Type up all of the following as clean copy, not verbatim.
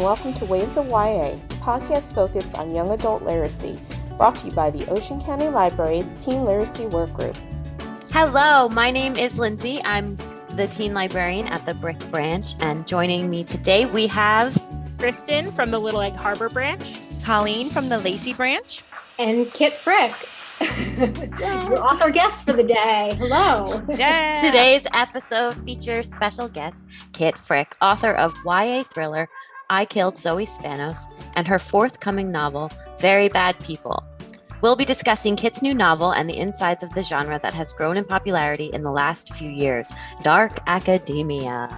and welcome to Waves of YA, podcast focused on young adult literacy, brought to you by the Ocean County Library's Teen Literacy Workgroup. Hello, my name is Lindsay. I'm the teen librarian at the Brick Branch, and joining me today we have Kristen from the Little Egg Harbor Branch, Colleen from the Lacey Branch, and Kit Frick, your author guest for the day. Hello. Yeah. Today's episode features special guest Kit Frick, author of YA thriller I Killed Zoe Spanos and her forthcoming novel, Very Bad People. We'll be discussing Kit's new novel and the insides of the genre that has grown in popularity in the last few years, dark academia.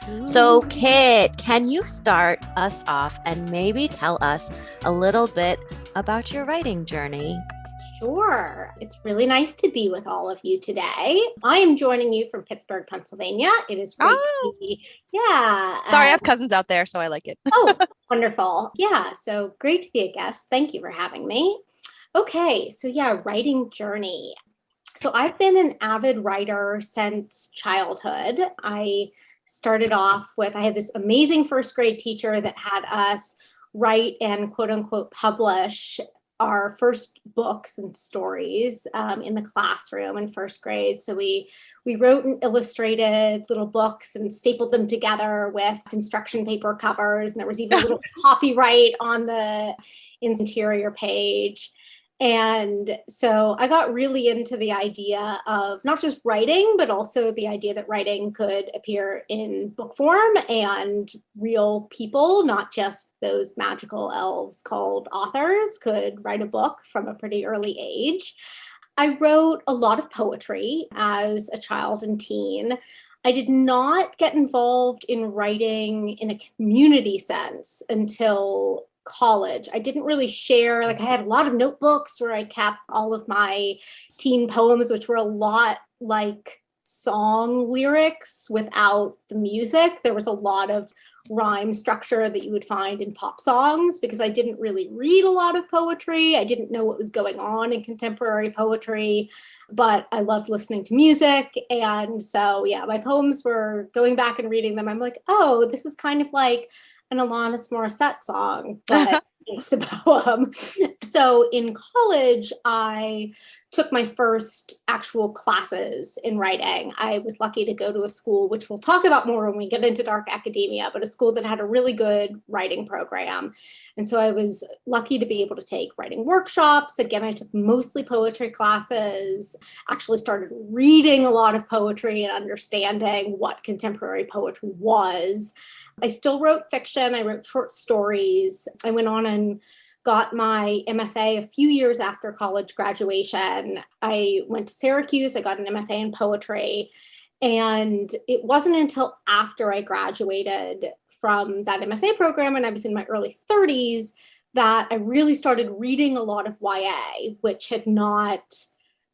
Ooh. So Kit, can you start us off and maybe tell us a little bit about your writing journey? Sure. It's really nice to be with all of you today. I am joining you from Pittsburgh, Pennsylvania. It is great to be. Yeah. Sorry, I have cousins out there, so I like it. Oh, wonderful. Yeah. So great to be a guest. Thank you for having me. Okay. So writing journey. So I've been an avid writer since childhood. I started off with, I had this amazing first grade teacher that had us write and quote unquote publish our first books and stories in the classroom in first grade. So we wrote and illustrated little books and stapled them together with construction paper covers. And there was even a little copyright on the interior page. And so I got really into the idea of not just writing, but also the idea that writing could appear in book form and real people, not just those magical elves called authors, could write a book from a pretty early age. I wrote a lot of poetry as a child and teen. I did not get involved in writing in a community sense until college. I didn't really share, I had a lot of notebooks where I kept all of my teen poems, which were a lot like song lyrics without the music. There was a lot of rhyme structure that you would find in pop songs because I didn't really read a lot of poetry. I didn't know what was going on in contemporary poetry, but I loved listening to music. And so, my poems were going back and reading them. I'm like, oh, this is kind of like an Alanis Morissette song, but it's a poem. So in college, I took my first actual classes in writing. I was lucky to go to a school, which we'll talk about more when we get into dark academia, but a school that had a really good writing program. And so I was lucky to be able to take writing workshops. Again, I took mostly poetry classes, actually started reading a lot of poetry and understanding what contemporary poetry was. I still wrote fiction. I wrote short stories. I went on and got my MFA a few years after college graduation. I went to Syracuse. I got an MFA in poetry. And it wasn't until after I graduated from that MFA program, and I was in my early 30s, that I really started reading a lot of YA, which had not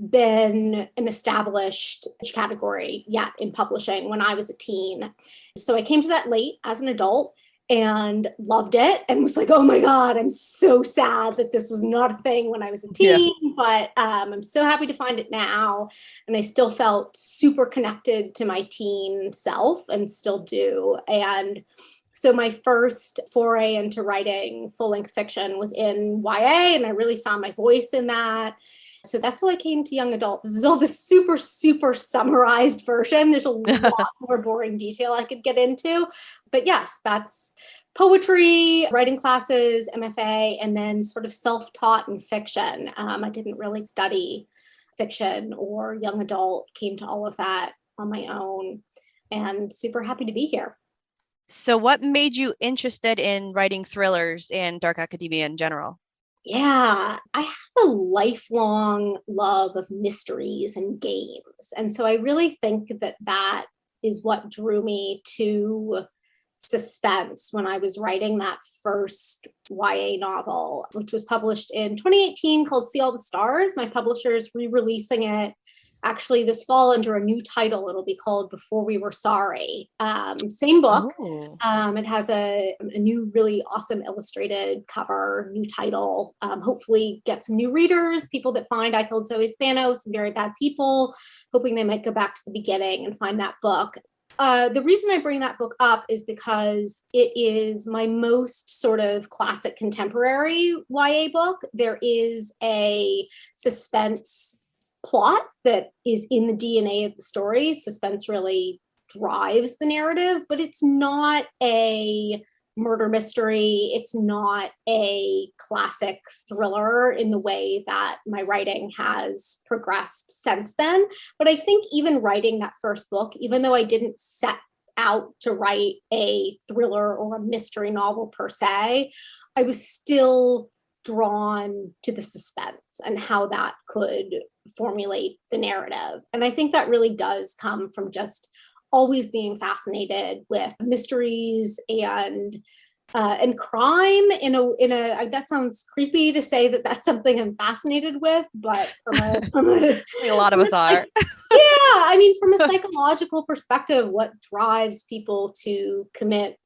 been an established category yet in publishing when I was a teen. So I came to that late as an adult and loved it and was like, oh my God, I'm so sad that this was not a thing when I was a teen, but I'm so happy to find it now. And I still felt super connected to my teen self and still do. And so my first foray into writing full-length fiction was in YA, and I really found my voice in that. So that's how I came to young adult. This is all the super, super summarized version. There's a lot more boring detail I could get into. But yes, that's poetry, writing classes, MFA, and then sort of self-taught in fiction. I didn't really study fiction or young adult, came to all of that on my own, and super happy to be here. So what made you interested in writing thrillers and dark academia in general? Yeah, I have a lifelong love of mysteries and games. And so I really think that is what drew me to suspense when I was writing that first YA novel, which was published in 2018 called See All the Stars. My publisher is re-releasing it actually this fall under a new title. It'll be called Before We Were Sorry. Same book. It has a new really awesome illustrated cover, new title, hopefully get some new readers, people that find I Killed Zoe Spanos and Very Bad People, hoping they might go back to the beginning and find that book. The reason I bring that book up is because it is my most sort of classic contemporary YA book. There is a suspense plot that is in the DNA of the story. Suspense really drives the narrative, but it's not a murder mystery. It's not a classic thriller in the way that my writing has progressed since then. But I think even writing that first book, even though I didn't set out to write a thriller or a mystery novel per se, I was still drawn to the suspense and how that could formulate the narrative. And I think that really does come from just always being fascinated with mysteries and crime in a that sounds creepy to say that that's something I'm fascinated with, but a lot of us are. Yeah, I mean, from a psychological perspective, what drives people to commit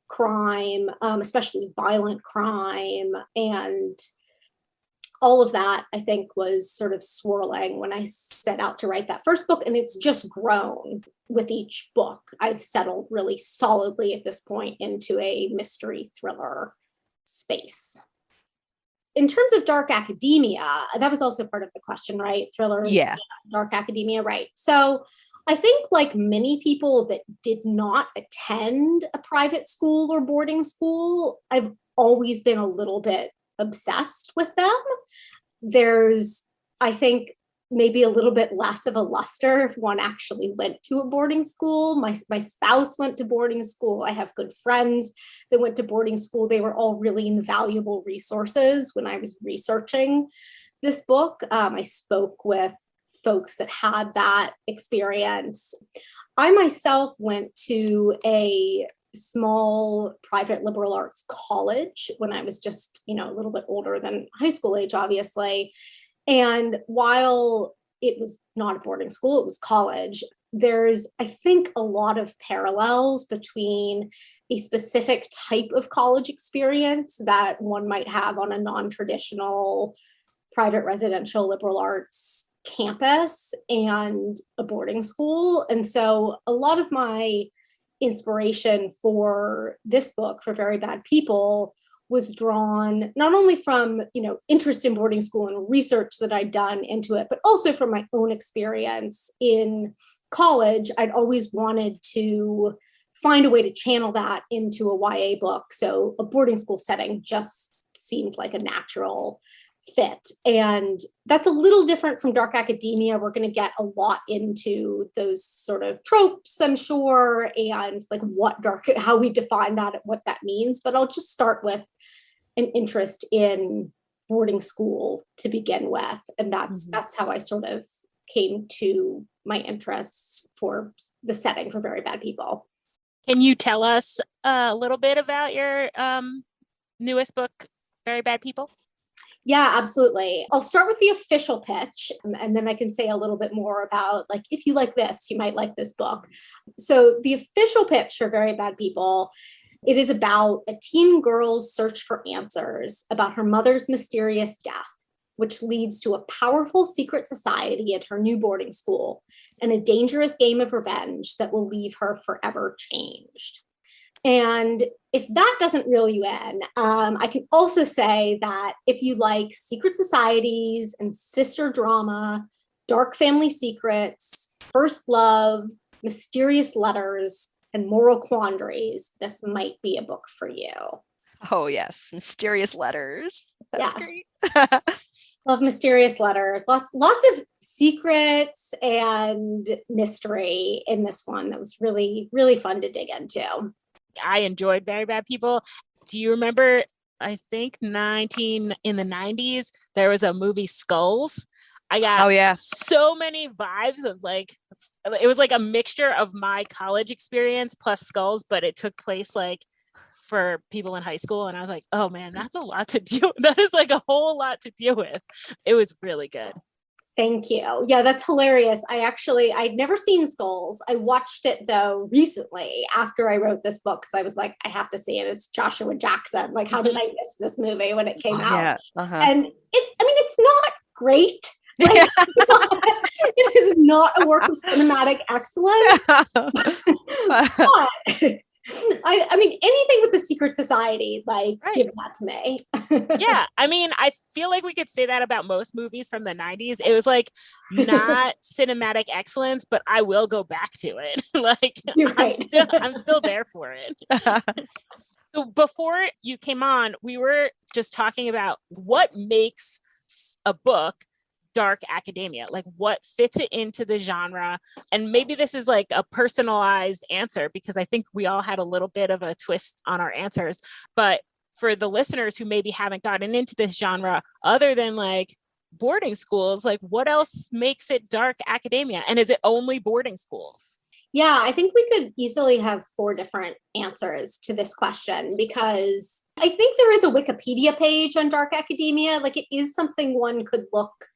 crime, especially violent crime, and all of that, I think, was sort of swirling when I set out to write that first book, and it's just grown with each book. I've settled really solidly at this point into a mystery thriller space. In terms of dark academia, that was also part of the question, right? Thrillers, Yeah. Dark academia, right? So I think, like many people that did not attend a private school or boarding school, I've always been a little bit obsessed with them. There's, I think, maybe a little bit less of a luster if one actually went to a boarding school. My spouse went to boarding school. I have good friends that went to boarding school. They were all really invaluable resources when I was researching this book. I spoke with folks that had that experience. I myself went to a small private liberal arts college when I was just, a little bit older than high school age, obviously. And while it was not a boarding school, it was college, there's, I think, a lot of parallels between a specific type of college experience that one might have on a non-traditional private residential liberal arts campus and a boarding school. And so a lot of my inspiration for this book, For Very Bad People, was drawn not only from, interest in boarding school and research that I'd done into it, but also from my own experience in college. I'd always wanted to find a way to channel that into a YA book. So a boarding school setting just seemed like a natural fit. And that's a little different from dark academia. We're going to get a lot into those sort of tropes, I'm sure, and like how we define that and what that means. But I'll just start with an interest in boarding school to begin with. And that's how I sort of came to my interests for the setting For Very Bad People. Can you tell us a little bit about your newest book, Very Bad People? Yeah, absolutely. I'll start with the official pitch, and then I can say a little bit more about, like, if you like this, you might like this book. So the official pitch for Very Bad People, it is about a teen girl's search for answers about her mother's mysterious death, which leads to a powerful secret society at her new boarding school and a dangerous game of revenge that will leave her forever changed. And if that doesn't reel you in, I can also say that if you like secret societies and sister drama, dark family secrets, first love, mysterious letters, and moral quandaries, this might be a book for you. Oh, yes. Mysterious letters. That's great. Love mysterious letters. Lots of secrets and mystery in this one. That was really, really fun to dig into. I enjoyed Very Bad People. Do you remember, I think in the 90s, there was a movie Skulls? I got so many vibes of it was like a mixture of my college experience plus Skulls, but it took place like for people in high school. And I was like, oh man, that's a lot to deal with. That is like a whole lot to deal with. It was really good. Thank you. Yeah, that's hilarious. I'd never seen Skulls. I watched it though recently after I wrote this book because I was like, I have to see it. It's Joshua Jackson. Like, how did I miss this movie when it came out? Yeah. Uh-huh. And it's not great. Like, it is not a work of cinematic excellence. But I mean, anything with a secret society, like, give that to me. Yeah, I mean, I feel like we could say that about most movies from the 90s. It was like not cinematic excellence, but I will go back to it. Like, right. I'm still there for it. So before you came on, we were just talking about what makes a book dark academia, like what fits it into the genre. And maybe this is like a personalized answer, because I think we all had a little bit of a twist on our answers. But for the listeners who maybe haven't gotten into this genre, other than like boarding schools, like what else makes it dark academia? And is it only boarding schools? Yeah, I think we could easily have 4 different answers to this question, because I think there is a Wikipedia page on dark academia. Like, it is something one could look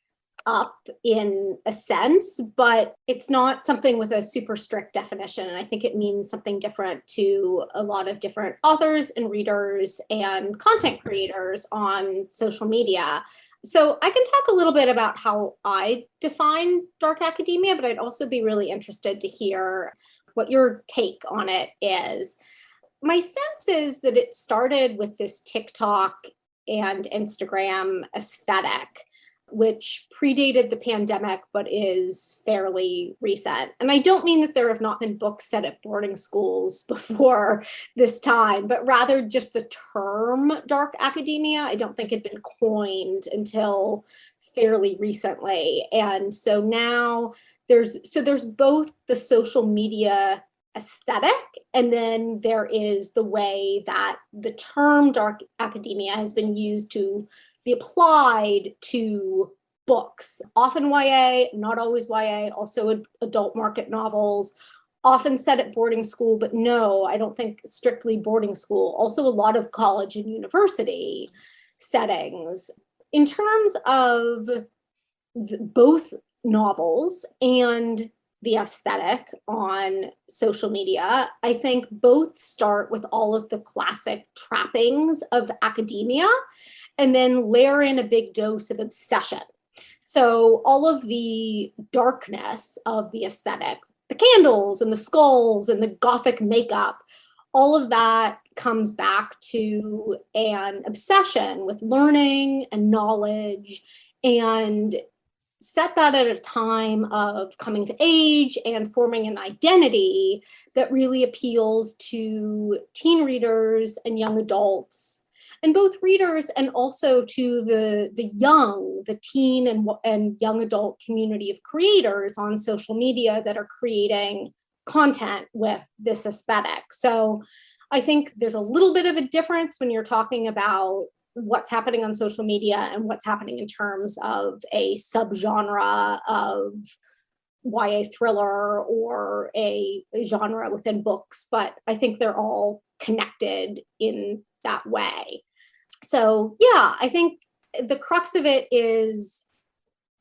up in a sense, but it's not something with a super strict definition. And I think it means something different to a lot of different authors and readers and content creators on social media. So I can talk a little bit about how I define dark academia, but I'd also be really interested to hear what your take on it is. My sense is that it started with this TikTok and Instagram aesthetic, which predated the pandemic, but is fairly recent. And I don't mean that there have not been books set at boarding schools before this time, but rather just the term dark academia, I don't think had been coined until fairly recently. And so now there's both the social media aesthetic, and then there is the way that the term dark academia has been used to be applied to books, often YA, not always YA, also adult market novels, often set at boarding school, but no, I don't think strictly boarding school, also a lot of college and university settings. In terms of both novels and the aesthetic on social media, I think both start with all of the classic trappings of academia, and then layer in a big dose of obsession. So all of the darkness of the aesthetic, the candles and the skulls and the gothic makeup, all of that comes back to an obsession with learning and knowledge, and set that at a time of coming to age and forming an identity that really appeals to teen readers and young adults, and both readers and also to the teen and young adult community of creators on social media that are creating content with this aesthetic. So I think there's a little bit of a difference when you're talking about what's happening on social media and what's happening in terms of a subgenre of YA thriller or a genre within books, but I think they're all connected in that way. So yeah, I think the crux of it is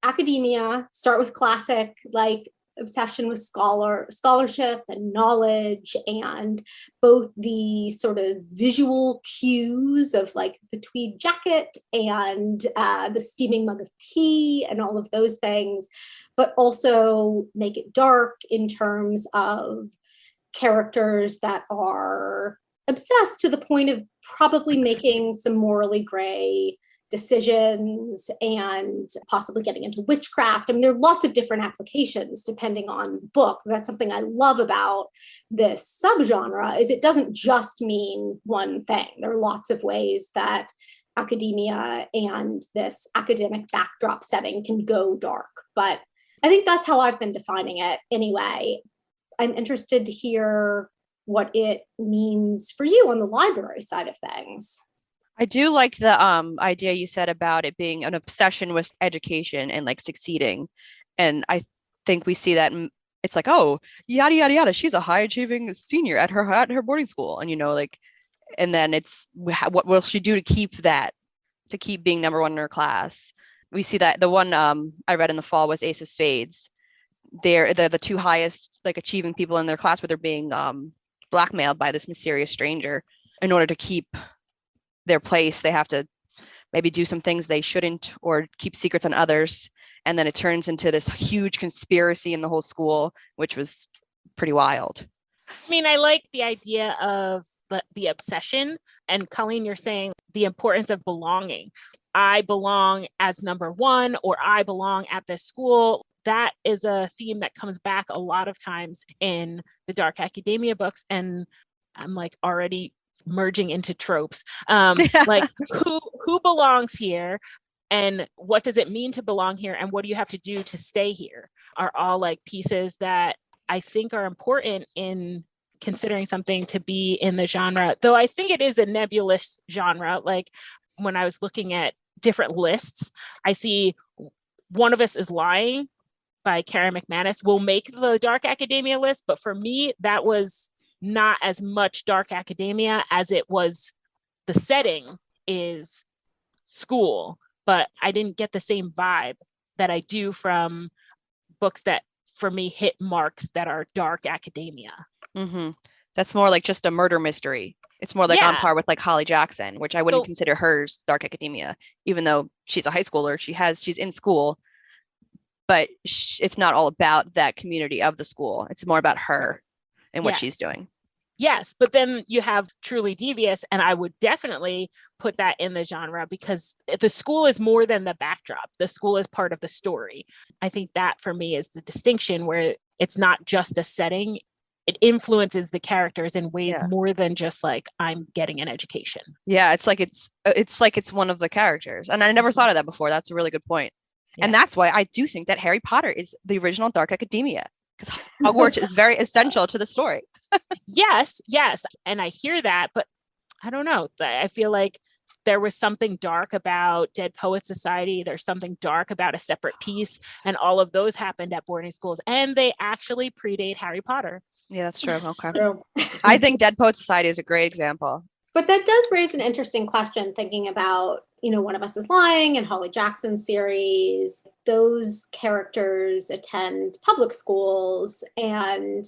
academia, start with classic, like obsession with scholarship and knowledge, and both the sort of visual cues of like the tweed jacket and the steaming mug of tea and all of those things, but also make it dark in terms of characters that are obsessed to the point of probably making some morally gray decisions and possibly getting into witchcraft. I mean, there are lots of different applications depending on the book. That's something I love about this subgenre, is it doesn't just mean one thing. There are lots of ways that academia and this academic backdrop setting can go dark. But I think that's how I've been defining it anyway. I'm interested to hear what it means for you on the library side of things. I do like the idea you said about it being an obsession with education and like succeeding. And I think we see that it's like, oh, yada, yada, yada. She's a high achieving senior at her boarding school. And, like, and then it's what will she do to keep being number one in her class? We see that the one I read in the fall was Ace of Spades. They're the 2 highest like achieving people in their class, but they're being blackmailed by this mysterious stranger. In order to keep their place, they have to maybe do some things they shouldn't or keep secrets on others. And then it turns into this huge conspiracy in the whole school, which was pretty wild. I mean, I like the idea of the obsession. And Colleen, you're saying the importance of belonging. I belong as number one, or I belong at this school. That is a theme that comes back a lot of times in the dark academia books. And I'm like already merging into tropes. Like who belongs here? And what does it mean to belong here? And what do you have to do to stay here? Are all like pieces that I think are important in considering something to be in the genre, though I think it is a nebulous genre. Like when I was looking at different lists, I see One of Us is Lying by Karen McManus will make the dark academia list, but for me, that was not as much dark academia as it was. The setting is school, but I didn't get the same vibe that I do from books that for me hit marks that are dark academia. Mm-hmm. That's more like just a murder mystery. It's more like on par with like Holly Jackson, which I wouldn't consider hers dark academia, even though she's a high schooler. She's in school, but it's not all about that community of the school. It's more about her and what she's doing. Yes, but then you have Truly Devious, and I would definitely put that in the genre because the school is more than the backdrop. The school is part of the story. I think that for me is the distinction, where it's not just a setting. It influences the characters in ways more than just like I'm getting an education. Yeah, it's like it's one of the characters. And I never thought of that before. That's a really good point. Yeah. And that's why I do think that Harry Potter is the original dark academia, because Hogwarts is very essential to the story. Yes. And I hear that, but I don't know. I feel like there was something dark about Dead Poets Society. There's something dark about A Separate Peace. And all of those happened at boarding schools. And they actually predate Harry Potter. Yeah, that's true. Okay. I think Dead Poets Society is a great example. But that does raise an interesting question, thinking about, One of Us is Lying and Holly Jackson's series. Those characters attend public schools. And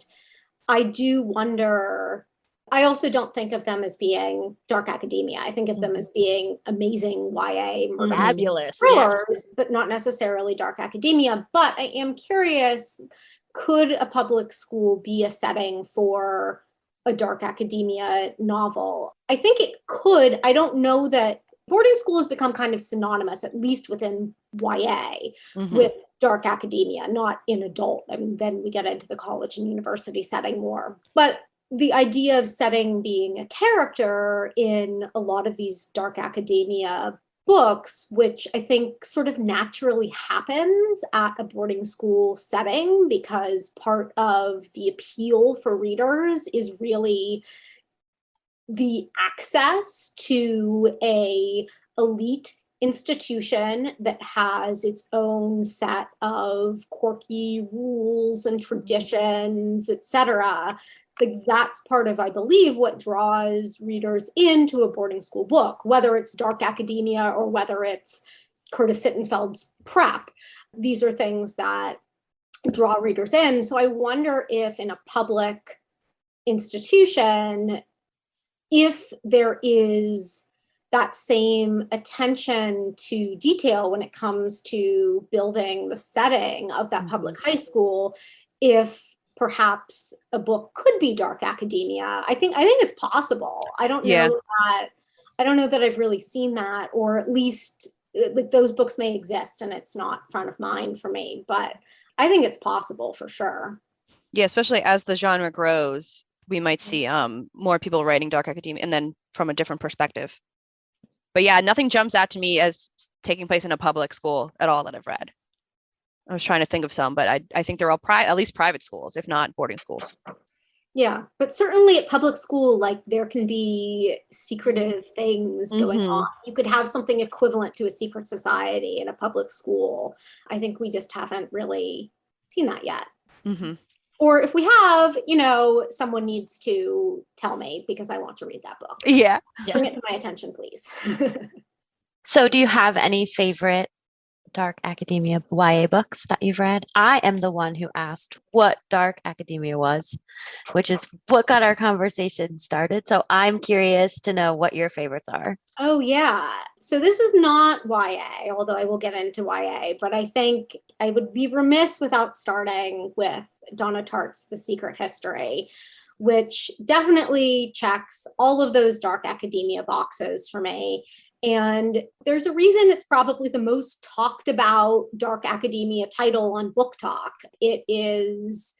I do wonder, I also don't think of them as being dark academia. I think of them as being amazing YA fabulous thrillers, but not necessarily dark academia. But I am curious, could a public school be a setting for a dark academia novel? I think it could. I don't know that boarding school has become kind of synonymous, at least within YA, with dark academia, not in adult. I mean, then we get into the college and university setting more. But the idea of setting being a character in a lot of these dark academia books, which I think sort of naturally happens at a boarding school setting, because part of the appeal for readers is really the access to a elite institution that has its own set of quirky rules and traditions, etc. Like that's part of, I believe, what draws readers into a boarding school book, whether it's dark academia or whether it's Curtis Sittenfeld's Prep. These are things that draw readers in. So I wonder if in a public institution, if there is that same attention to detail when it comes to building the setting of that public high school, if perhaps a book could be dark academia. I think it's possible. I don't know that I've really seen that, or at least like those books may exist and it's not front of mind for me, but I think it's possible for sure. Yeah, especially as the genre grows, we might see more people writing dark academia, and then from a different perspective. But yeah, nothing jumps out to me as taking place in a public school at all that I've read. I was trying to think of some, but I think they're all at least private schools, if not boarding schools. Yeah, but certainly at public school, like there can be secretive things going on. You could have something equivalent to a secret society in a public school. I think we just haven't really seen that yet. Or if we have, someone needs to tell me, because I want to read that book. Yeah. Bring it to my attention, please. So do you have any favorite dark academia YA books that you've read. I am the one who asked what dark academia was, which is what got our conversation started. So I'm curious to know what your favorites are. Oh, yeah. So this is not YA, although I will get into YA, but I think I would be remiss without starting with Donna Tartt's The Secret History, which definitely checks all of those dark academia boxes for me. And there's a reason it's probably the most talked about dark academia title on Book Talk. It is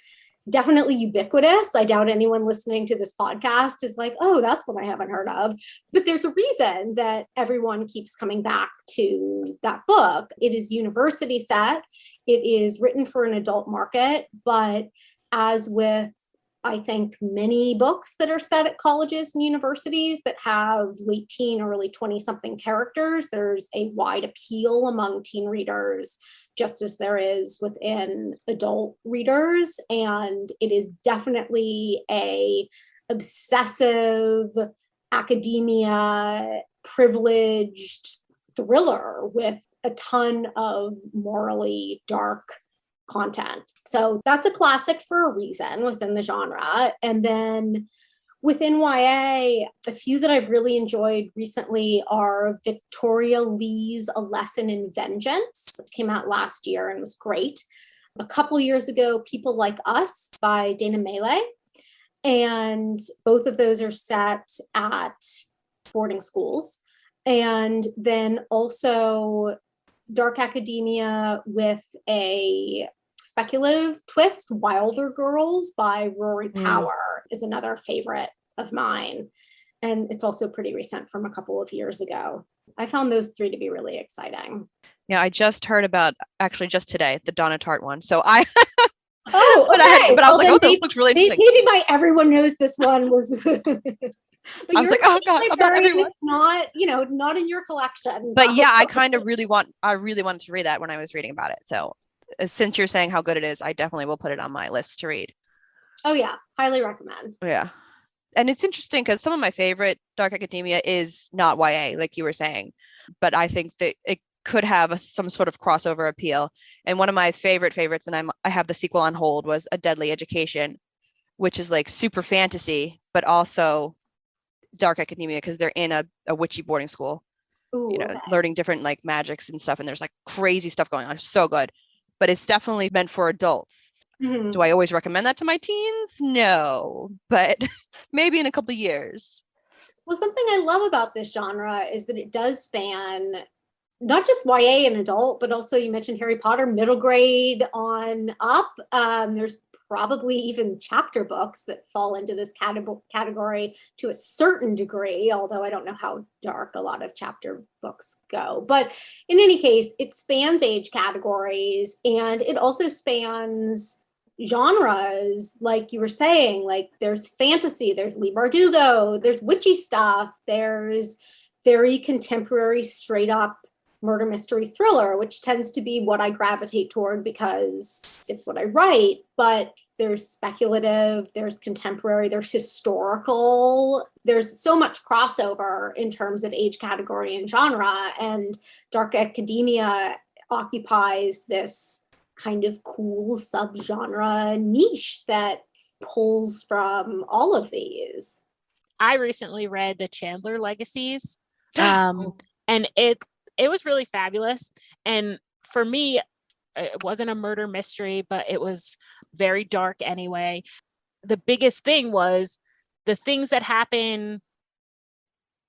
definitely ubiquitous. I doubt anyone listening to this podcast is like, oh, that's one I haven't heard of. But there's a reason that everyone keeps coming back to that book. It is university set. It is written for an adult market, but as with I think many books that are set at colleges and universities that have late teen, early 20-something characters, there's a wide appeal among teen readers, just as there is within adult readers. And it is definitely a obsessive academia, privileged thriller with a ton of morally dark content. So that's a classic for a reason within the genre. And then within YA, a few that I've really enjoyed recently are Victoria Lee's A Lesson in Vengeance. It came out last year and was great. A couple years ago, People Like Us by Dana Mealy. And both of those are set at boarding schools. And then also dark academia with a speculative twist, Wilder Girls by Rory Power is another favorite of mine. And it's also pretty recent from a couple of years ago. I found those three to be really exciting. Yeah, I just heard about, actually just today, the Donna Tartt one. So I oh, okay. but I was like, oh, this looks really interesting. Maybe my everyone knows this one was I was like, oh God, about everyone. It's not, not in your collection. But yeah, I really wanted to read that when I was reading about it. So since you're saying how good it is, I definitely will put it on my list to read. Oh yeah, highly recommend. Yeah. And it's interesting because some of my favorite dark academia is not YA, like you were saying, but I think that it could have some sort of crossover appeal. And one of my favorites, and I have the sequel on hold, was A Deadly Education, which is like super fantasy, but also dark academia because they're in a witchy boarding school. Ooh, learning different like magics and stuff, and there's like crazy stuff going on. It's so good, but it's definitely meant for adults. Mm-hmm. Do I always recommend that to my teens? No, but maybe in a couple of years. Well, something I love about this genre is that it does span not just YA and adult, but also you mentioned Harry Potter, middle grade on up. There's probably even chapter books that fall into this category to a certain degree, although I don't know how dark a lot of chapter books go. But in any case, it spans age categories, and it also spans genres, like you were saying. Like there's fantasy, there's Leigh Bardugo, there's witchy stuff, there's very contemporary, straight up murder mystery thriller, which tends to be what I gravitate toward because it's what I write. But there's speculative, there's contemporary, there's historical, there's so much crossover in terms of age category and genre. And dark academia occupies this kind of cool subgenre niche that pulls from all of these. I recently read the Chandler Legacies, and it was really fabulous. And for me, it wasn't a murder mystery, but it was very dark anyway. The biggest thing was the things that happen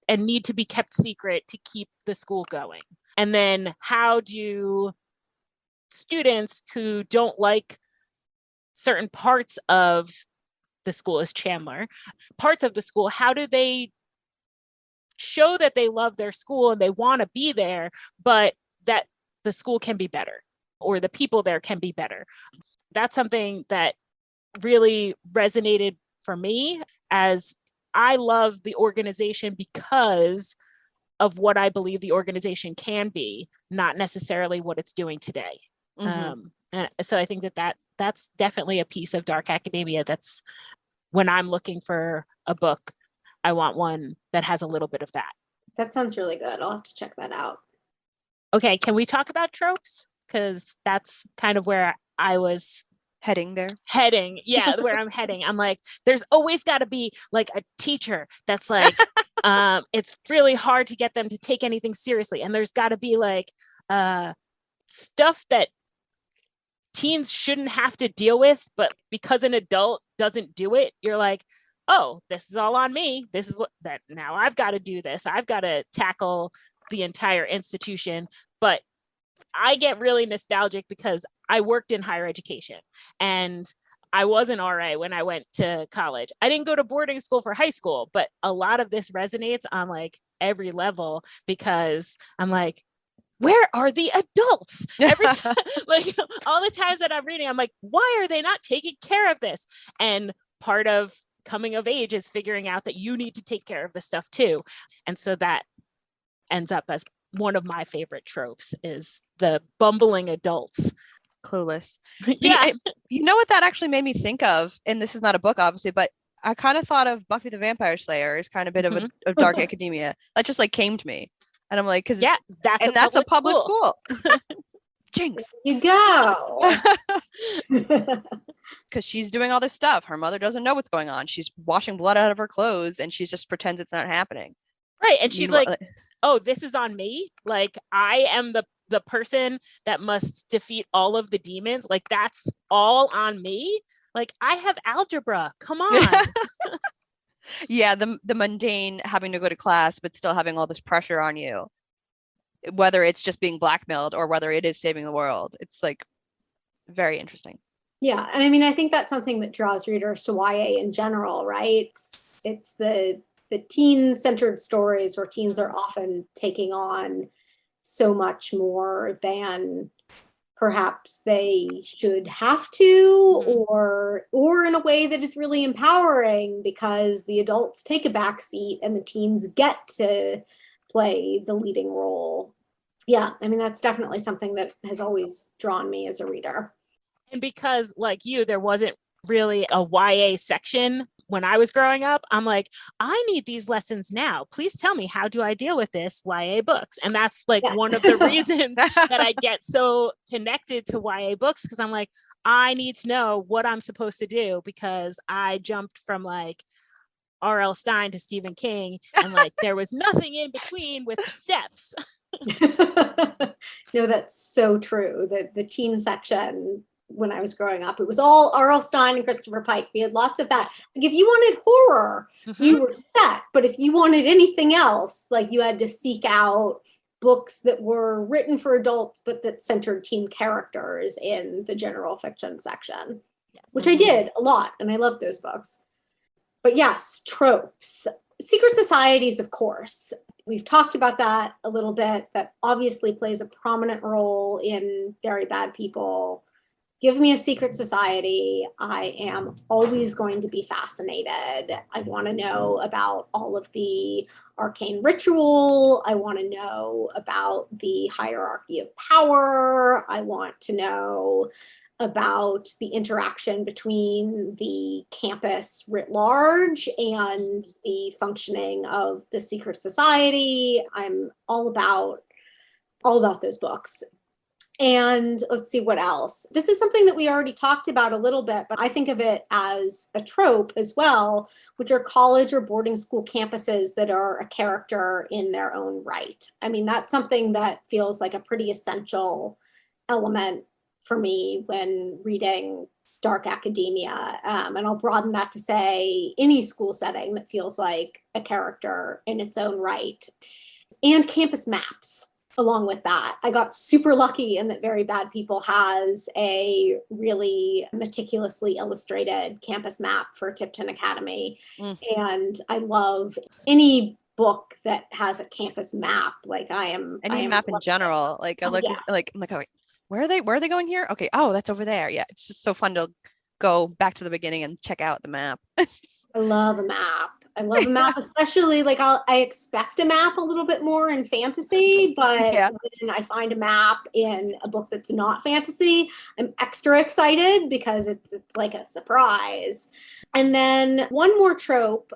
and need to be kept secret to keep the school going. And then how do students who don't like certain parts of the school, as Chandler, parts of the school, how do they show that they love their school and they want to be there, but that the school can be better or the people there can be better? That's something that really resonated for me, as I love the organization because of what I believe the organization can be, not necessarily what it's doing today. Mm-hmm. And so I think that's definitely a piece of dark academia. That's when I'm looking for a book, I want one that has a little bit of that. That sounds really good. I'll have to check that out. Okay, can we talk about tropes? Because that's kind of where I was heading there. Yeah, where I'm heading. I'm like, there's always got to be like a teacher that's like, it's really hard to get them to take anything seriously. And there's got to be like stuff that teens shouldn't have to deal with, but because an adult doesn't do it, you're like, oh, this is all on me. This is what that now I've got to do this. I've got to tackle the entire institution. But I get really nostalgic because I worked in higher education and I was an RA when I went to college. I didn't go to boarding school for high school, but a lot of this resonates on like every level because I'm like, where are the adults? Every time, like all the times that I'm reading, I'm like, why are they not taking care of this? And part of coming of age is figuring out that you need to take care of this stuff too. And so that ends up as one of my favorite tropes is the bumbling adults. Clueless. Yeah. You know what that actually made me think of? And this is not a book, obviously, but I kind of thought of Buffy the Vampire Slayer as kind of a bit of a dark academia. That just like came to me. And I'm like, because that's a public school. Jinx. You go. Because she's doing all this stuff. Her mother doesn't know what's going on. She's washing blood out of her clothes and she just pretends it's not happening. Right. And she's like, oh, this is on me. Like, I am the person that must defeat all of the demons. Like, that's all on me. Like, I have algebra. Come on. Yeah, the mundane having to go to class, but still having all this pressure on you, whether it's just being blackmailed or whether it is saving the world. It's like very interesting. Yeah. And I mean, I think that's something that draws readers to YA in general, right? It's the teen-centered stories where teens are often taking on so much more than perhaps they should have to, or in a way that is really empowering because the adults take a back seat and the teens get to play the leading role. Yeah, I mean, that's definitely something that has always drawn me as a reader. And because, like you, there wasn't really a YA section when I was growing up, I'm like, I need these lessons now. Please tell me, how do I deal with this YA books? And that's like one of the reasons that I get so connected to YA books, because I'm like, I need to know what I'm supposed to do because I jumped from like R.L. Stine to Stephen King and like there was nothing in between with the steps. No, that's so true. The teen section when I was growing up, it was all R.L. Stine and Christopher Pike. We had lots of that. Like if you wanted horror, you were set. But if you wanted anything else, like you had to seek out books that were written for adults, but that centered teen characters in the general fiction section, which I did a lot. And I loved those books. But yes, tropes. Secret societies, of course. We've talked about that a little bit. That obviously plays a prominent role in Very Bad People. Give me a secret society. I am always going to be fascinated. I want to know about all of the arcane ritual. I want to know about the hierarchy of power. I want to know about the interaction between the campus writ large and the functioning of the secret society. I'm all about those books. And let's see what else. This is something that we already talked about a little bit, but I think of it as a trope as well, which are college or boarding school campuses that are a character in their own right. I mean, that's something that feels like a pretty essential element for me when reading dark academia. And I'll broaden that to say any school setting that feels like a character in its own right. And campus maps. Along with that, I got super lucky in that Very Bad People has a really meticulously illustrated campus map for Tipton Academy. And I love any book that has a campus map. Like any map in general. Like I look like I'm like, oh, where are they going here? Okay, oh, that's over there. Yeah, it's just so fun to go back to the beginning and check out the map. I love a map. I love a map, especially like I expect a map a little bit more in fantasy, but when I find a map in a book that's not fantasy, I'm extra excited because it's like a surprise. And then one more trope,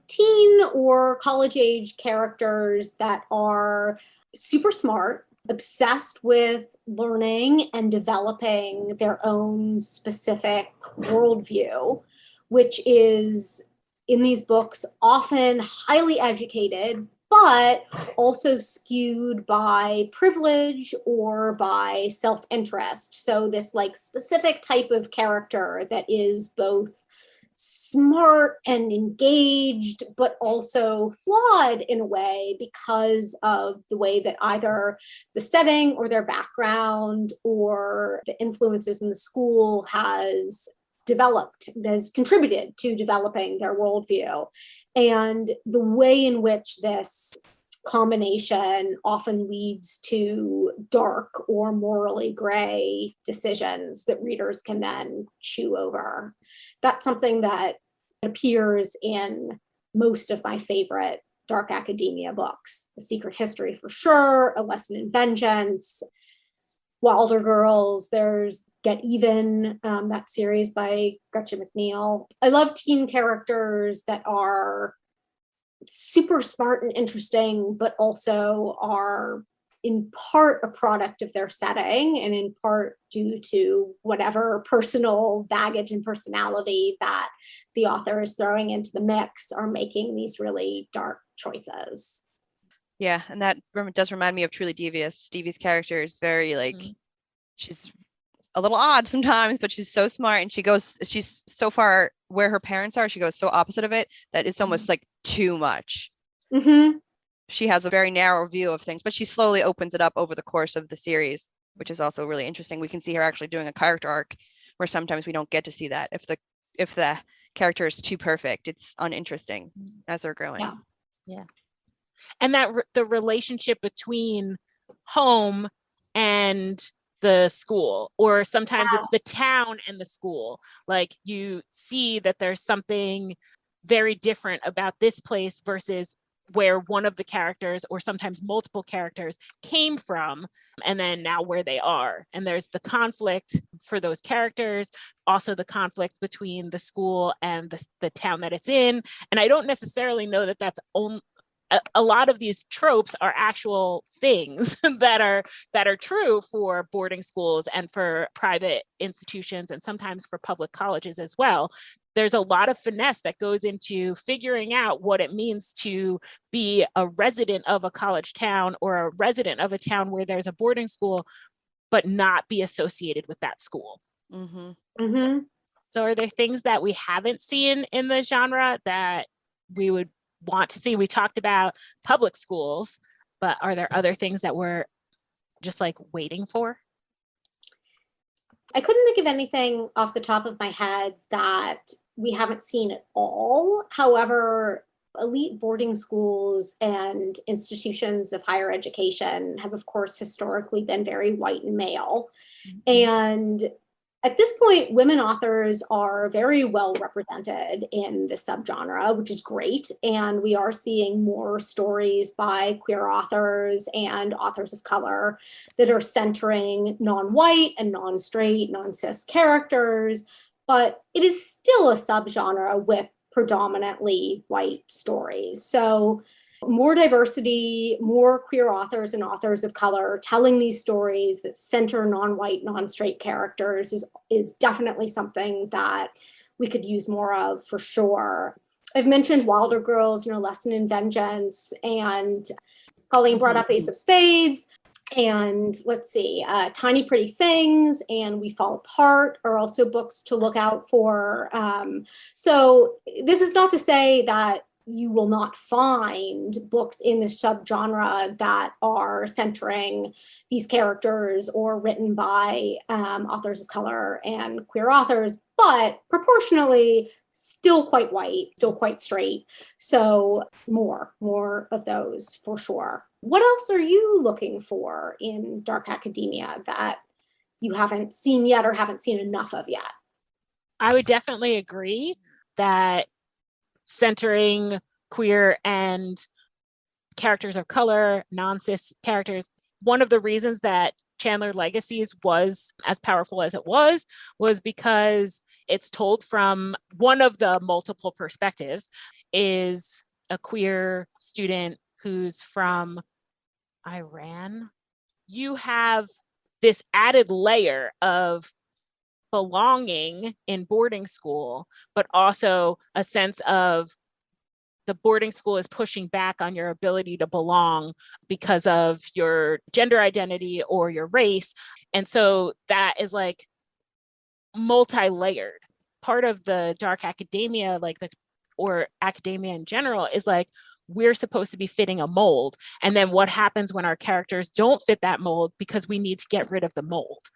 teen or college age characters that are super smart, obsessed with learning and developing their own specific worldview, which is in these books often highly educated, but also skewed by privilege or by self-interest. So this like specific type of character that is both smart and engaged, but also flawed in a way because of the way that either the setting or their background or the influences in the school has developed, has contributed to developing their worldview. And the way in which this combination often leads to dark or morally gray decisions that readers can then chew over. That's something that appears in most of my favorite dark academia books. The Secret History for sure, A Lesson in Vengeance, Wilder Girls, there's Get Even, that series by Gretchen McNeil. I love teen characters that are super smart and interesting, but also are in part a product of their setting and in part due to whatever personal baggage and personality that the author is throwing into the mix, are making these really dark choices. Yeah, and that does remind me of Truly Devious. Stevie's character is very like, she's a little odd sometimes, but she's so smart, and she's so far where her parents are, she goes so opposite of it that it's almost like too much. Mm-hmm. She has a very narrow view of things, but she slowly opens it up over the course of the series, which is also really interesting. We can see her actually doing a character arc where sometimes we don't get to see that. If the character is too perfect, it's uninteresting as they're growing. Yeah. And that the relationship between home and the school, or sometimes it's the town and the school. Like you see that there's something very different about this place versus where one of the characters, or sometimes multiple characters, came from, and then now where they are. And there's the conflict for those characters, also the conflict between the school and the town that it's in. And I don't necessarily know that that's only, a lot of these tropes are actual things that are true for boarding schools and for private institutions, and sometimes for public colleges as well. There's a lot of finesse that goes into figuring out what it means to be a resident of a college town or a resident of a town where there's a boarding school, but not be associated with that school. Mm-hmm. Mm-hmm. So are there things that we haven't seen in the genre that we would want to see? We talked about public schools, but are there other things that we're just like waiting for? I couldn't think of anything off the top of my head that we haven't seen at all. However, elite boarding schools and institutions of higher education have, of course, historically been very white and male. Mm-hmm. And at this point, women authors are very well represented in the subgenre, which is great. And we are seeing more stories by queer authors and authors of color that are centering non-white and non-straight, non-cis characters. But it is still a subgenre with predominantly white stories. So more diversity, more queer authors and authors of color telling these stories that center non-white, non-straight characters is definitely something that we could use more of for sure. I've mentioned Wilder Girls, Lesson in Vengeance, and Colleen brought up Ace of Spades. And let's see, Tiny Pretty Things and We Fall Apart are also books to look out for. So this is not to say that you will not find books in this subgenre that are centering these characters or written by authors of color and queer authors, but proportionally still quite white, still quite straight. So more of those for sure. What else are you looking for in dark academia that you haven't seen yet or haven't seen enough of yet? I would definitely agree that centering queer and characters of color, non-cis characters, one of the reasons that Chandler Legacies was as powerful as it was because it's told from one of the multiple perspectives, is a queer student who's from Iran. you have this added layer of belonging in boarding school, but also a sense of the boarding school is pushing back on your ability to belong because of your gender identity or your race. And so that is like multi-layered. Part of the dark academia, or academia in general, is like, we're supposed to be fitting a mold. And then what happens when our characters don't fit that mold because we need to get rid of the mold?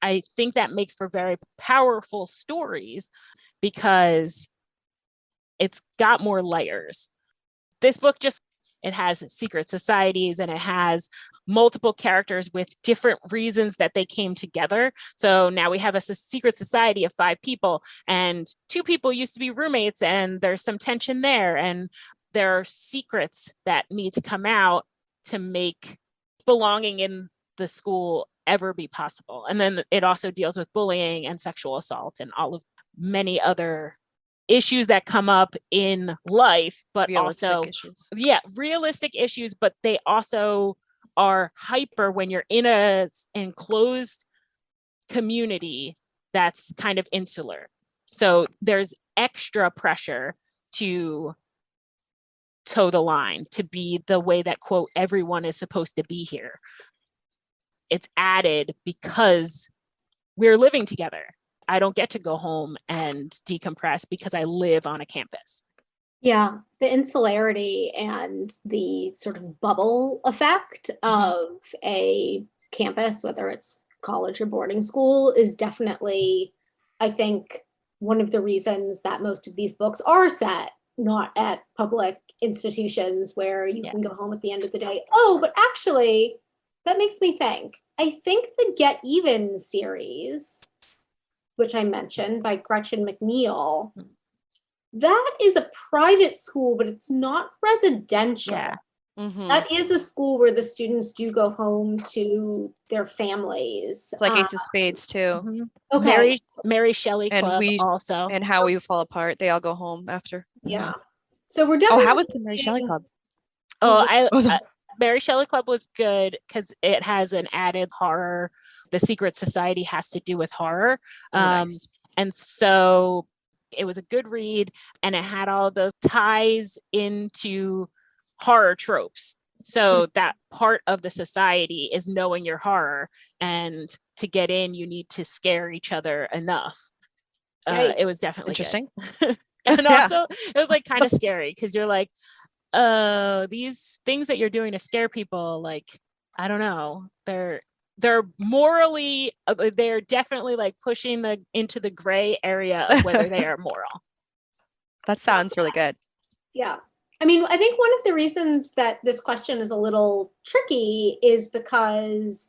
I think that makes for very powerful stories because it's got more layers. This book it has secret societies and it has multiple characters with different reasons that they came together. So now we have a secret society of 5 people, and 2 people used to be roommates, and there's some tension there. And there are secrets that need to come out to make belonging in the school ever be possible. And then it also deals with bullying and sexual assault and all of many other issues that come up in life, but realistic issues, but they also are hyper when you're in a enclosed community that's kind of insular. So there's extra pressure to toe the line, to be the way that, quote, everyone is supposed to be here. It's added because we're living together. I don't get to go home and decompress because I live on a campus. Yeah, the insularity and the sort of bubble effect of a campus, whether it's college or boarding school, is definitely, I think, one of the reasons that most of these books are set not at public institutions where you can go home at the end of the day. Oh, but actually, that makes me think. I think the Get Even series, which I mentioned, by Gretchen McNeil, that is a private school, but it's not residential. Yeah. That is a school where the students do go home to their families. It's like Ace of Spades too. Okay. Mary Shelley Club also. And How We Fall Apart. They all go home after. Yeah. So we're definitely. Oh, how was the Mary Shelley Club? Mary Shelley Club was good because it has an added horror. The Secret Society has to do with horror. Nice. And so it was a good read, and it had all those ties into horror tropes. So that part of the society is knowing your horror, and to get in, you need to scare each other enough. It was definitely interesting. And also it was like kind of scary because you're like, these things that you're doing to scare people, like, I don't know, they're morally, they're definitely like pushing into the gray area of whether they are moral. That sounds really good. Yeah. I mean, I think one of the reasons that this question is a little tricky is because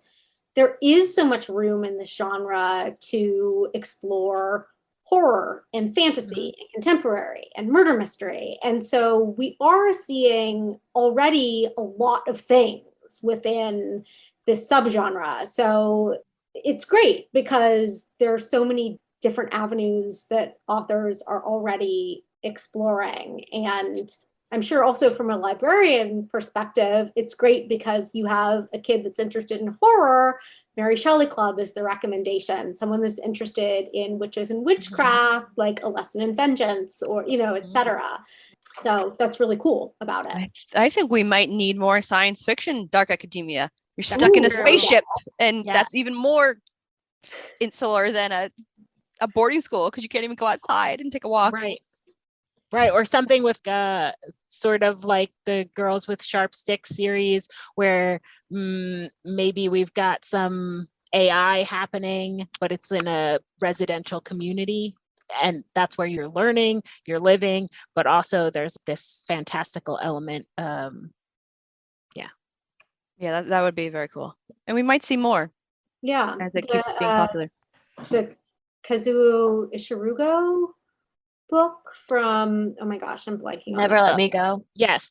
there is so much room in this genre to explore horror and fantasy and contemporary and murder mystery. And so we are seeing already a lot of things within this subgenre. So it's great because there are so many different avenues that authors are already exploring. And I'm sure also from a librarian perspective, it's great because you have a kid that's interested in horror. Mary Shelley Club is the recommendation. Someone that's interested in witches and witchcraft, like A Lesson in Vengeance, or, etc. So that's really cool about it. I think we might need more science fiction dark academia. You're stuck in a spaceship, and that's even more insular than a boarding school because you can't even go outside and take a walk. Right. Or something with sort of like the Girls with Sharp Sticks series where maybe we've got some AI happening, but it's in a residential community. And that's where you're learning, you're living, but also there's this fantastical element. Yeah, that would be very cool. And we might see more. Yeah. As it keeps being popular. The Kazuo Ishiguro book from, oh my gosh, I'm blanking. Never Let Me Go. Yes.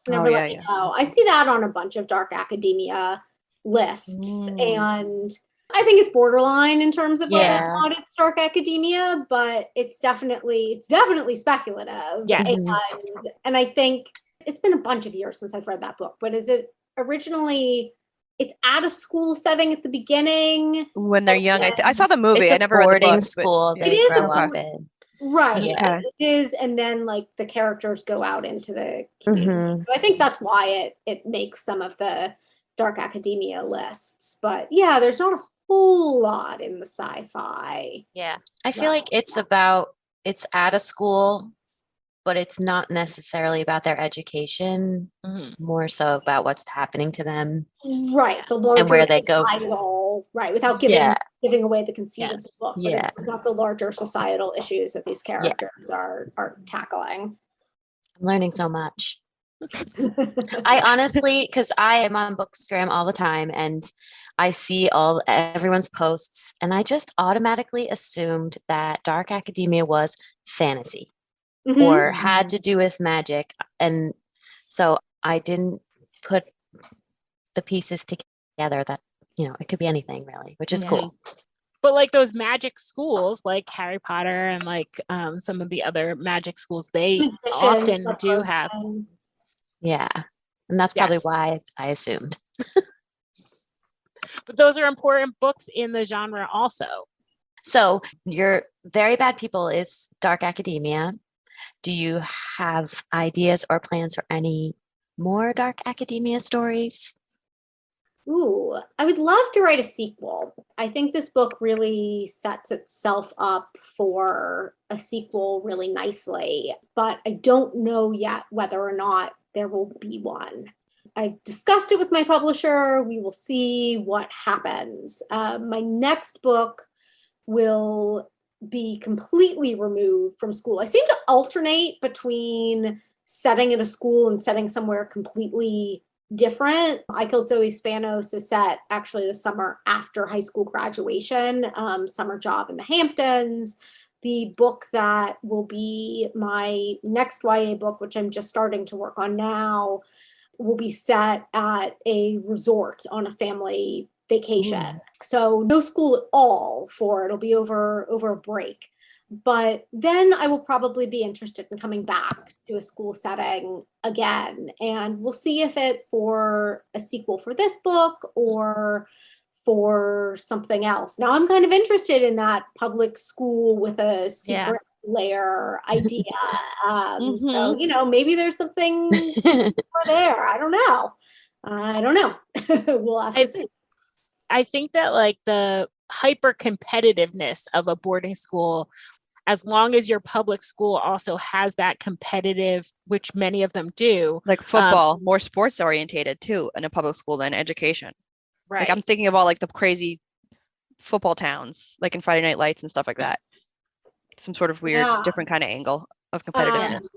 Never Let Me Go. I see that on a bunch of dark academia lists, and I think it's borderline in terms of whether or not it's dark academia, but it's definitely speculative. Yes. And I think it's been a bunch of years since I've read that book, but is it originally it's at a school setting at the beginning. When they're young. I saw the movie. It's I a never read the boarding book. school It they is grow up in. Right. Yeah. It is. And then like the characters go out into the community. Mhm. So I think that's why it makes some of the dark academia lists. But yeah, there's not a whole lot in the sci-fi. Yeah. I feel like it's at a school, but it's not necessarily about their education, more so about what's happening to them. Right. The larger and where they go. societal, right, without giving away the conceit of the book. But Yeah. it's about the larger societal issues that these characters are tackling. I'm learning so much. I honestly, because I am on Bookstagram all the time and I see everyone's posts, and I just automatically assumed that dark academia was fantasy or had to do with magic. And so I didn't put the pieces together that, it could be anything really, which is cool. But like those magic schools, like Harry Potter and like some of the other magic schools, they often do have. Yeah. And that's probably why I assumed. But those are important books in the genre also. So your Very Bad People is dark academia. Do you have ideas or plans for any more dark academia stories? Ooh, I would love to write a sequel. I think this book really sets itself up for a sequel really nicely, but I don't know yet whether or not there will be one. I've discussed it with my publisher. We will see what happens. My next book will be completely removed from school. I seem to alternate between setting at a school and setting somewhere completely different. I Killed Zoe Spanos is set actually the summer after high school graduation, summer job in the Hamptons. The book that will be my next YA book, which I'm just starting to work on now, will be set at a resort on a family vacation. So no school at all it'll be over a break. But then I will probably be interested in coming back to a school setting again. And we'll see if it for a sequel for this book or for something else. Now I'm kind of interested in that public school with a secret layer idea. So, maybe there's something over there. I don't know. We'll have to see. I think that like the hyper competitiveness of a boarding school, as long as your public school also has that competitive, which many of them do, like football, more sports orientated too in a public school than education. Right. Like I'm thinking of all like the crazy football towns, like in Friday Night Lights and stuff like that. Some sort of weird, different kind of angle of competitiveness.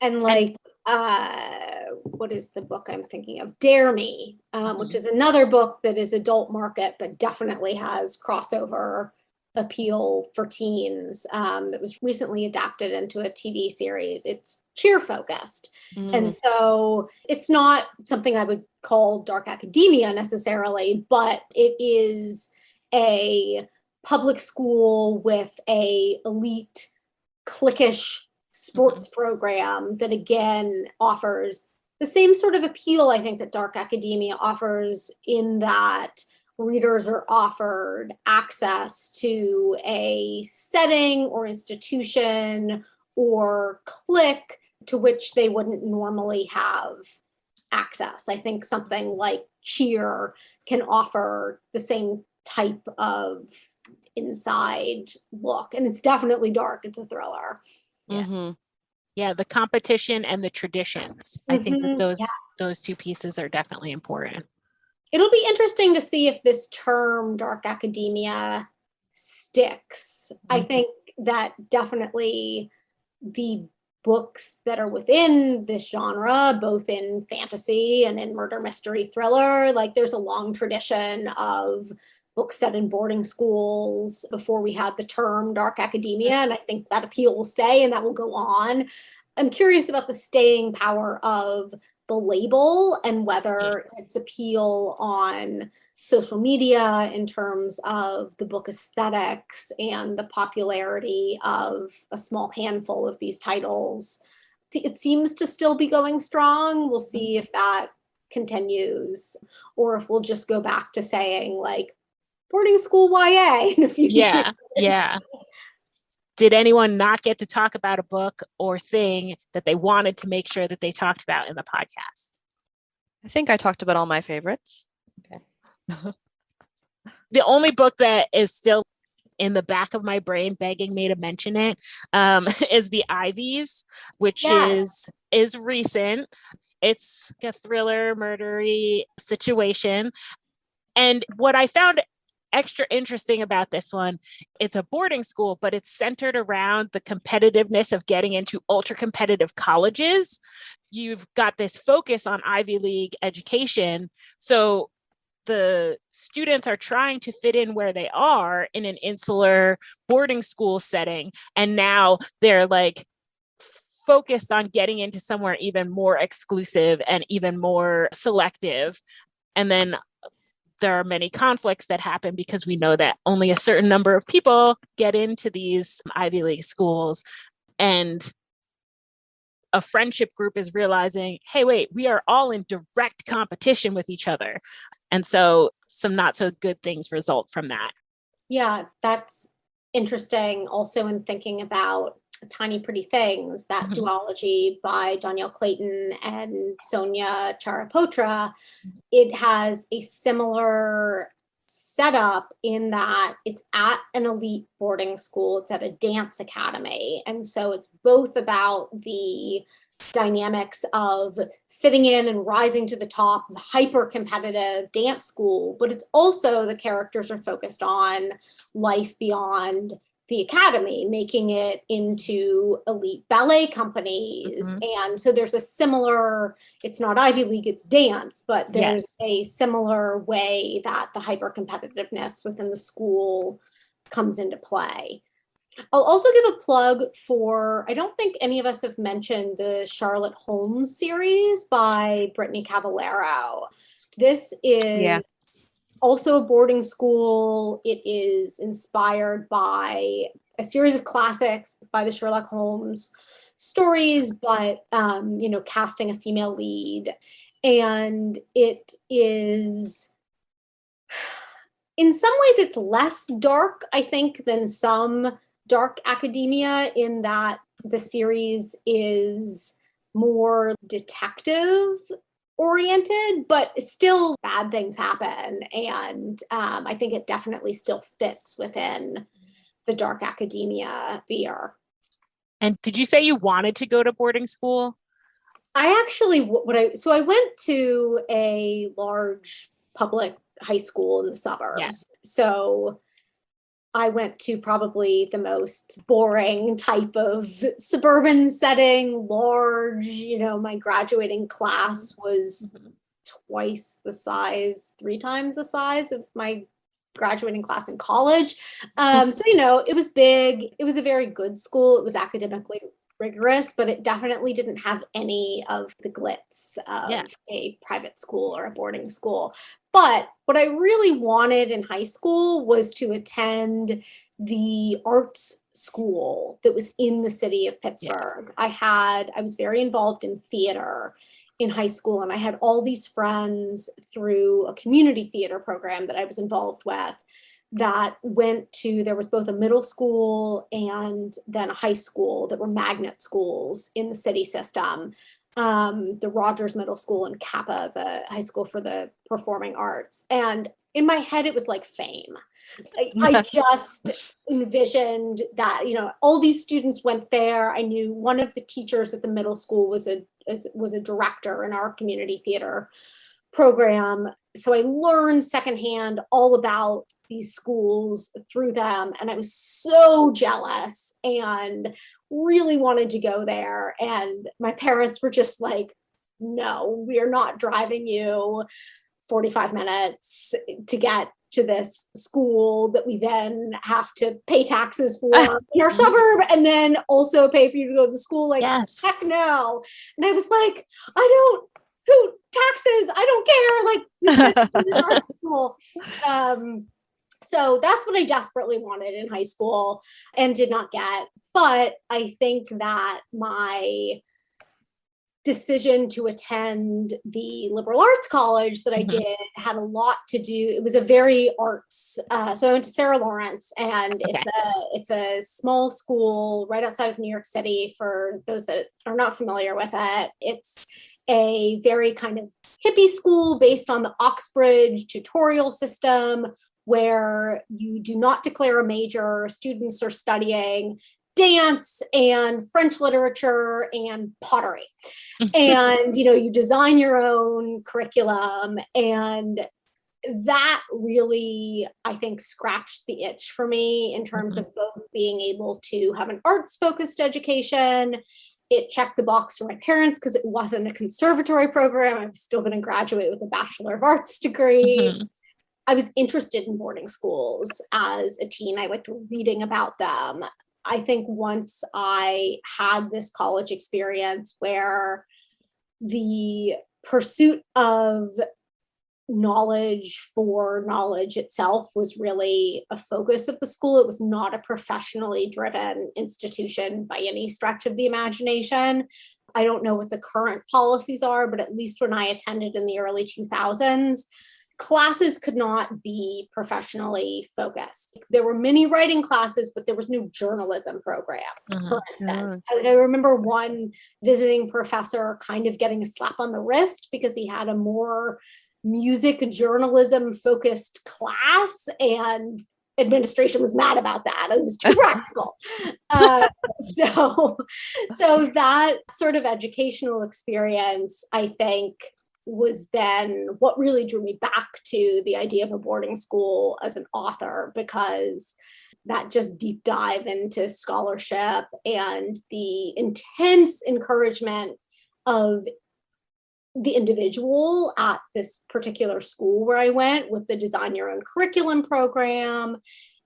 And like, what is the book I'm thinking of? Dare Me, which is another book that is adult market, but definitely has crossover appeal for teens, that was recently adapted into a TV series. It's cheer focused. And so it's not something I would call dark academia necessarily, but it is a public school with a elite cliquish sports program that again offers the same sort of appeal I think that dark academia offers, in that readers are offered access to a setting or institution or clique to which they wouldn't normally have access. I think something like Cheer can offer the same type of inside look, and it's definitely dark. It's a thriller. Yeah, the competition and the traditions. I think that those two pieces are definitely important. It'll be interesting to see if this term dark academia sticks. I think that definitely the books that are within this genre, both in fantasy and in murder mystery thriller, like there's a long tradition of books set in boarding schools before we had the term dark academia. And I think that appeal will stay and that will go on. I'm curious about the staying power of the label and whether its appeal on social media in terms of the book aesthetics and the popularity of a small handful of these titles. It seems to still be going strong. We'll see if that continues, or if we'll just go back to saying like boarding school YA in a few years. Yeah. Did anyone not get to talk about a book or thing that they wanted to make sure that they talked about in the podcast? I think I talked about all my favorites. Okay. The only book that is still in the back of my brain begging me to mention it is the Ivies, which is recent. It's a thriller, murdery situation. And what I found extra interesting about this one, it's a boarding school, but it's centered around the competitiveness of getting into ultra competitive colleges. You've got this focus on Ivy League education. So the students are trying to fit in where they are in an insular boarding school setting. And now they're like focused on getting into somewhere even more exclusive and even more selective. And then there are many conflicts that happen because we know that only a certain number of people get into these Ivy League schools. And a friendship group is realizing, hey, wait, we are all in direct competition with each other. And so some not so good things result from that. Yeah, that's interesting also in thinking about Tiny Pretty Things, that duology by Danielle Clayton and Sonia Charapotra. It has a similar setup in that it's at an elite boarding school, it's at a dance academy. And so it's both about the dynamics of fitting in and rising to the top of a hyper competitive dance school, but it's also the characters are focused on life beyond the academy, making it into elite ballet companies. And so there's a similar, it's not Ivy League, it's dance, but there's a similar way that the hyper competitiveness within the school comes into play. I'll also give a plug for, I don't think any of us have mentioned the Charlotte Holmes series by Brittany Cavallaro. This is also a boarding school. It is inspired by a series of classics by the Sherlock Holmes stories, but, casting a female lead. And it is, in some ways, it's less dark, I think, than some dark academia, in that the series is more detective oriented, but still bad things happen. And I think it definitely still fits within the dark academia sphere. And did you say you wanted to go to boarding school? I actually, so I went to a large public high school in the suburbs. So I went to probably the most boring type of suburban setting, large, my graduating class was twice the size, 3 times the size of my graduating class in college. So, it was big. It was a very good school. It was academically rigorous, but it definitely didn't have any of the glitz of a private school or a boarding school. But what I really wanted in high school was to attend the arts school that was in the city of Pittsburgh. I was very involved in theater in high school, and I had all these friends through a community theater program that I was involved with that there was both a middle school and then a high school that were magnet schools in the city system. The Rogers Middle School and Kappa, the high school for the performing arts. And in my head, it was like fame. I just envisioned that, all these students went there. I knew one of the teachers at the middle school was a director in our community theater program. So I learned secondhand all about these schools through them. And I was so jealous and really wanted to go there. And my parents were just like, no, we are not driving you 45 minutes to get to this school that we then have to pay taxes for in our suburb and then also pay for you to go to the school. Like, heck no. And I was like, taxes, I don't care. Like, art school. So that's what I desperately wanted in high school and did not get. But I think that my decision to attend the liberal arts college that I did had a lot to do. It was a very arts. So I went to Sarah Lawrence, and it's a small school right outside of New York City. For those that are not familiar with it, it's a very kind of hippie school based on the Oxbridge tutorial system, where you do not declare a major. Students are studying dance and French literature and pottery. And, you design your own curriculum. And that really, I think, scratched the itch for me in terms of both being able to have an arts-focused education. It checked the box for my parents because it wasn't a conservatory program. I'm still going to graduate with a Bachelor of Arts degree. I was interested in boarding schools as a teen. I liked reading about them. I think once I had this college experience where the pursuit of knowledge for knowledge itself was really a focus of the school. It was not a professionally driven institution by any stretch of the imagination. I don't know what the current policies are, but at least when I attended in the early 2000s, classes could not be professionally focused. There were many writing classes, but there was no journalism program, for instance. I remember one visiting professor kind of getting a slap on the wrist because he had a more music journalism focused class, and administration was mad about that. It was too practical. So that sort of educational experience, I think, was then what really drew me back to the idea of a boarding school as an author, because that just deep dive into scholarship and the intense encouragement of the individual at this particular school where I went with the design your own curriculum program,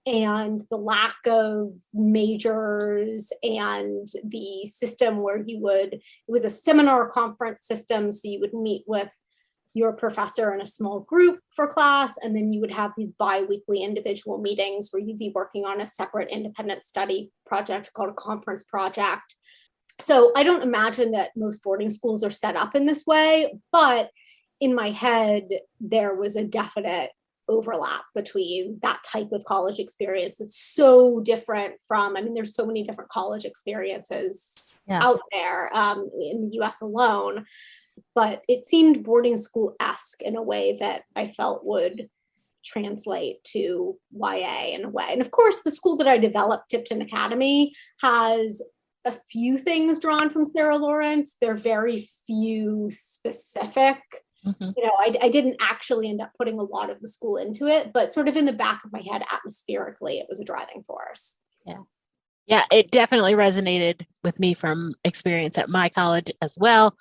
and the lack of majors, and the system where it was a seminar conference system. So you would meet with your professor in a small group for class, and then you would have these bi-weekly individual meetings where you'd be working on a separate independent study project called a conference project. So I don't imagine that most boarding schools are set up in this way, but in my head, there was a definite overlap between that type of college experience. It's so different from, there's so many different college experiences out there in the US alone, but it seemed boarding school-esque in a way that I felt would translate to YA in a way. And of course, the school that I developed, Tipton Academy, has a few things drawn from Sarah Lawrence. They're very few specific. I didn't actually end up putting a lot of the school into it, but sort of in the back of my head, atmospherically, it was a driving force. Yeah, it definitely resonated with me from experience at my college as well,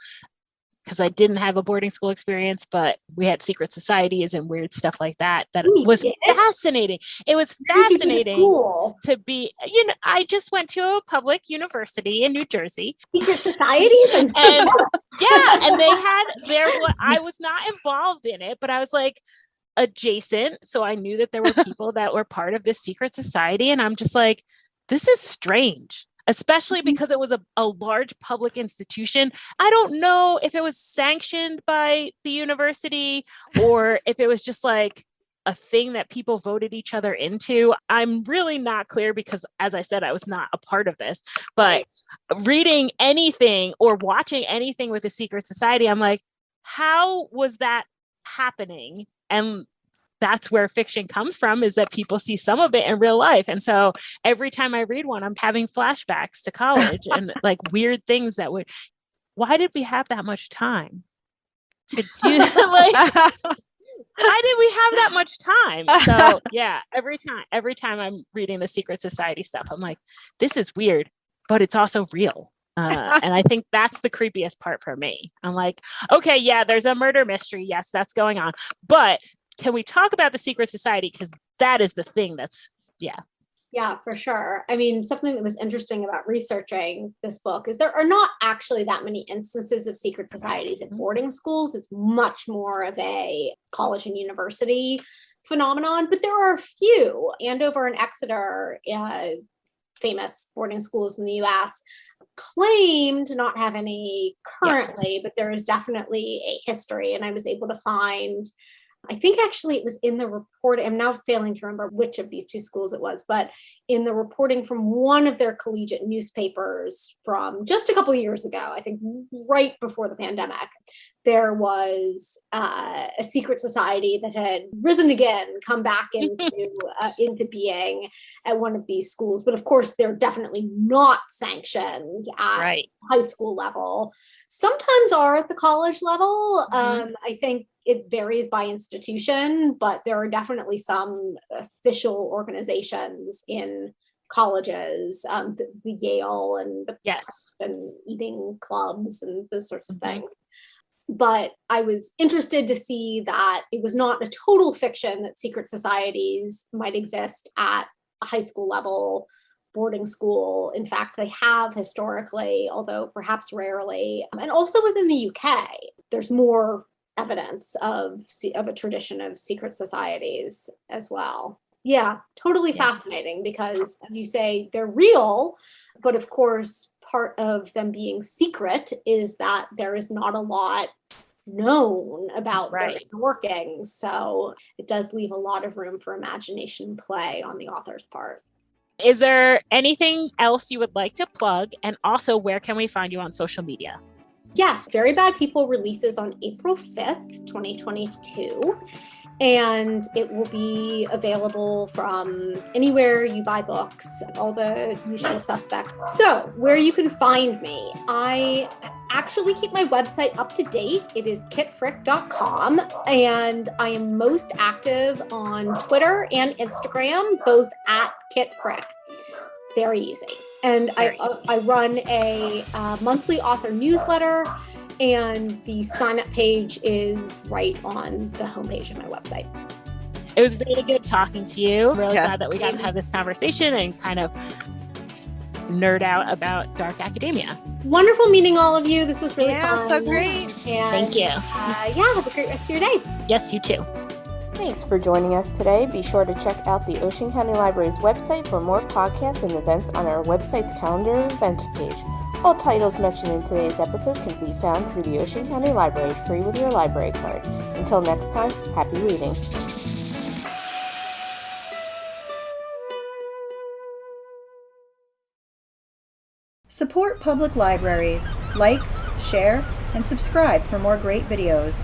because I didn't have a boarding school experience, but we had secret societies and weird stuff like that. It was fascinating. It was fascinating to be, I just went to a public university in New Jersey. Secret societies? And I was not involved in it, but I was like adjacent. So I knew that there were people that were part of this secret society. And I'm just like, this is strange. Especially because it was a large public institution. I don't know if it was sanctioned by the university or if it was just like a thing that people voted each other into. I'm really not clear because, as I said, I was not a part of this. But reading anything or watching anything with a secret society, I'm like, how was that happening? And that's where fiction comes from, is that people see some of it in real life. And so every time I read one, I'm having flashbacks to college and like weird things why did we have that much time to do that? Why did we have that much time? So yeah, every time I'm reading the secret society stuff, I'm like, this is weird, but it's also real. And I think that's the creepiest part for me. I'm like, okay, yeah, there's a murder mystery. Yes, that's going on. But can we talk about the secret society? Because that is the thing Yeah, for sure. Something that was interesting about researching this book is there are not actually that many instances of secret societies at boarding schools. It's much more of a college and university phenomenon, but there are a few. Andover and Exeter famous boarding schools in the US, claim to not have any currently, but there is definitely a history. And I was able to find, I think actually it was in the report, I'm now failing to remember which of these two schools it was, but in the reporting from one of their collegiate newspapers from just a couple of years ago, I think right before the pandemic, there was a secret society that had risen again, come back into being at one of these schools. But of course, they're definitely not sanctioned at high school level. Sometimes are at the college level. I think it varies by institution, but there are definitely some official organizations in colleges, the Yale and the and eating clubs and those sorts of things. But I was interested to see that it was not a total fiction that secret societies might exist at a high school level boarding school. In fact, they have historically, although perhaps rarely, and also within the UK, there's more evidence of a tradition of secret societies as well. Yeah, totally fascinating, because you say they're real, but of course, part of them being secret is that there is not a lot known about their inner workings. So it does leave a lot of room for imagination and play on the author's part. Is there anything else you would like to plug? And also, where can we find you on social media? Yes, Very Bad People releases on April 5th, 2022. And it will be available from anywhere you buy books, all the usual suspects. So where you can find me, I actually keep my website up to date. It is kitfrick.com, and I am most active on Twitter and Instagram, both at kitfrick. Very easy. And I run a monthly author newsletter, and the sign-up page is right on the homepage of my website. It was really good talking to you. I'm really glad that we got to have this conversation and kind of nerd out about dark academia. Wonderful meeting all of you. This was really fun. So great. And, thank you. Have a great rest of your day. Yes, you too. Thanks for joining us today. Be sure to check out the Ocean County Library's website for more podcasts and events on our website's calendar of events page. All titles mentioned in today's episode can be found through the Ocean County Library free with your library card. Until next time, happy reading. Support public libraries. Like, share, and subscribe for more great videos.